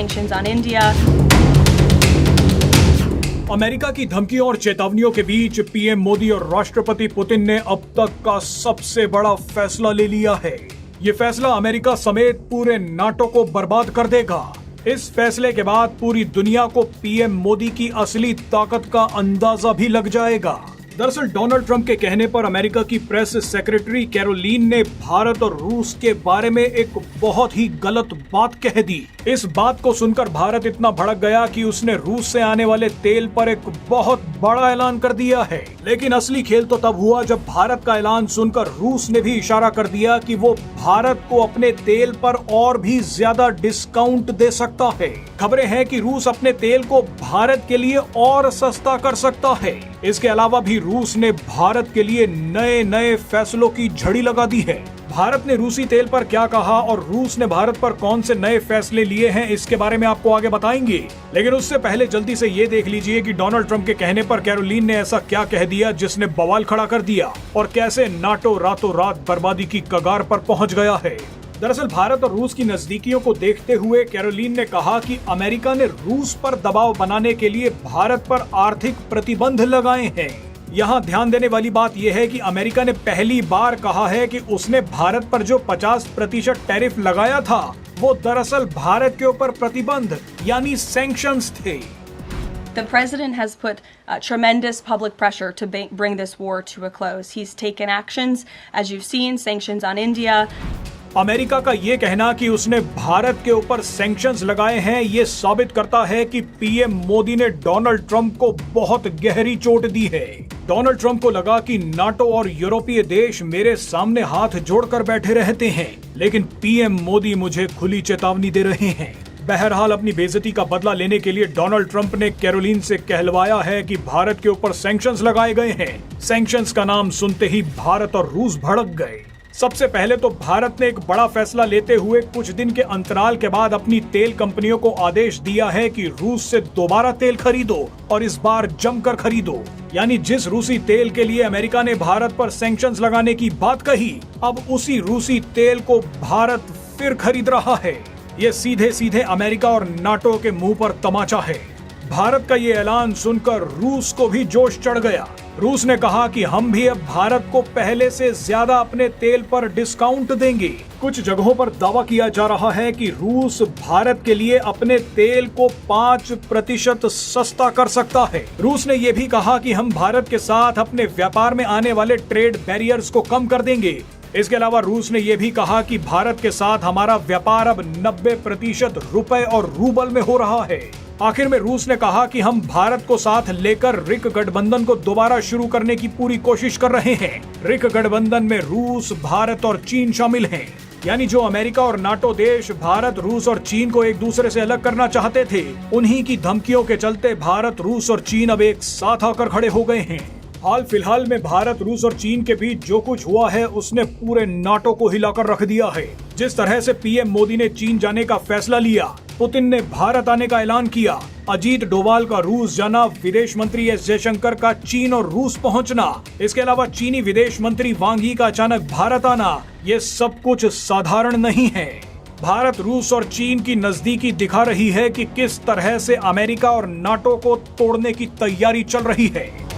sanctions on India. America की धमकियों और चेतावनियों के बीच पीएम मोदी और राष्ट्रपति पुतिन ने अब तक का सबसे बड़ा फैसला ले लिया है। ये फैसला अमेरिका समेत पूरे नाटो को बर्बाद कर देगा। इस फैसले के बाद पूरी दुनिया को पीएम मोदी की असली ताकत का अंदाजा भी लग जाएगा। दरअसल डोनाल्ड ट्रंप के कहने पर अमेरिका की प्रेस सेक्रेटरी कैरोलीन ने भारत और रूस के बारे में एक बहुत ही गलत बात कह दी। इस बात को सुनकर भारत इतना भड़क गया कि उसने रूस से आने वाले तेल पर एक बहुत बड़ा ऐलान कर दिया है। लेकिन असली खेल तो तब हुआ जब भारत का ऐलान सुनकर रूस ने भी इशारा कर दिया कि वो भारत को अपने तेल पर और भी ज्यादा डिस्काउंट दे सकता है। खबरें हैं कि रूस अपने तेल को भारत के लिए और सस्ता कर सकता है। इसके अलावा भी रूस ने भारत के लिए नए नए फैसलों की झड़ी लगा दी है। भारत ने रूसी तेल पर क्या कहा और रूस ने भारत पर कौन से नए फैसले लिए हैं, इसके बारे में आपको आगे बताएंगे। लेकिन उससे पहले जल्दी से ये देख लीजिए कि डोनाल्ड ट्रंप के कहने पर कैरोलीन ने ऐसा क्या कह दिया जिसने बवाल खड़ा कर दिया और कैसे नाटो रातों रात बर्बादी की कगार पर पहुंच गया है। दरअसल भारत और रूस की नजदीकियों को देखते हुए कैरोलीन ने कहा कि अमेरिका ने रूस पर दबाव बनाने के लिए भारत पर आर्थिक प्रतिबंध लगाए हैं। यहाँ ध्यान देने वाली बात यह है कि अमेरिका ने पहली बार कहा है कि उसने भारत पर जो 50% टैरिफ लगाया था वो दरअसल भारत के ऊपर प्रतिबंध यानी सैंक्शंस थे। The president has put tremendous public pressure to bring this war to a close. He's taken actions, as you've seen, sanctions on India. America का ये कहना कि उसने भारत के ऊपर सैंक्शंस लगाए हैं, ये साबित करता है कि पीएम मोदी ने डोनाल्ड ट्रंप को बहुत गहरी चोट दी है। डोनाल्ड ट्रंप को लगा कि नाटो और यूरोपीय देश मेरे सामने हाथ जोड़कर बैठे रहते हैं, लेकिन पीएम मोदी मुझे खुली चेतावनी दे रहे हैं। बहरहाल अपनी बेइज्जती का बदला लेने के लिए डोनाल्ड ट्रंप ने कैरोलीन से कहलवाया है कि भारत के ऊपर सैंक्शंस लगाए गए हैं। सैंक्शंस का नाम सुनते ही भारत और रूस भड़क गए। सबसे पहले तो भारत ने एक बड़ा फैसला लेते हुए कुछ दिन के अंतराल के बाद अपनी तेल कंपनियों को आदेश दिया है कि रूस से दोबारा तेल खरीदो और इस बार जमकर खरीदो। यानी जिस रूसी तेल के लिए अमेरिका ने भारत पर सैंक्शंस लगाने की बात कही, अब उसी रूसी तेल को भारत फिर खरीद रहा है। ये सीधे सीधे अमेरिका और नाटो के मुंह पर तमाचा है। भारत का ये ऐलान सुनकर रूस को भी जोश चढ़ गया। रूस ने कहा कि हम भी अब भारत को पहले से ज्यादा अपने तेल पर डिस्काउंट देंगे। कुछ जगहों पर दावा किया जा रहा है कि रूस भारत के लिए अपने तेल को 5% सस्ता कर सकता है। रूस ने यह भी कहा कि हम भारत के साथ अपने व्यापार में आने वाले ट्रेड बैरियर्स को कम कर देंगे। इसके अलावा रूस ने यह भी कहा कि भारत के साथ हमारा व्यापार अब 90% रुपए और रूबल में हो रहा है। आखिर में रूस ने कहा कि हम भारत को साथ लेकर रिक गठबंधन को दोबारा शुरू करने की पूरी कोशिश कर रहे हैं। रिक गठबंधन में रूस, भारत और चीन शामिल हैं। यानी जो अमेरिका और नाटो देश भारत, रूस और चीन को एक दूसरे से अलग करना चाहते थे, उन्हीं की धमकियों के चलते भारत, रूस और चीन अब एक साथ आकर खड़े हो गए हैं। हाल फिलहाल में भारत, रूस और चीन के बीच जो कुछ हुआ है उसने पूरे नाटो को हिलाकर रख दिया है। जिस तरह से पीएम मोदी ने चीन जाने का फैसला लिया, पुतिन ने भारत आने का ऐलान किया, अजीत डोभाल का रूस जाना, विदेश मंत्री एस जयशंकर का चीन और रूस पहुंचना, इसके अलावा चीनी विदेश मंत्री वांग यी का अचानक भारत आना, ये सब कुछ साधारण नहीं है। भारत, रूस और चीन की नजदीकी दिखा रही है कि किस तरह से अमेरिका और नाटो को तोड़ने की तैयारी चल रही है।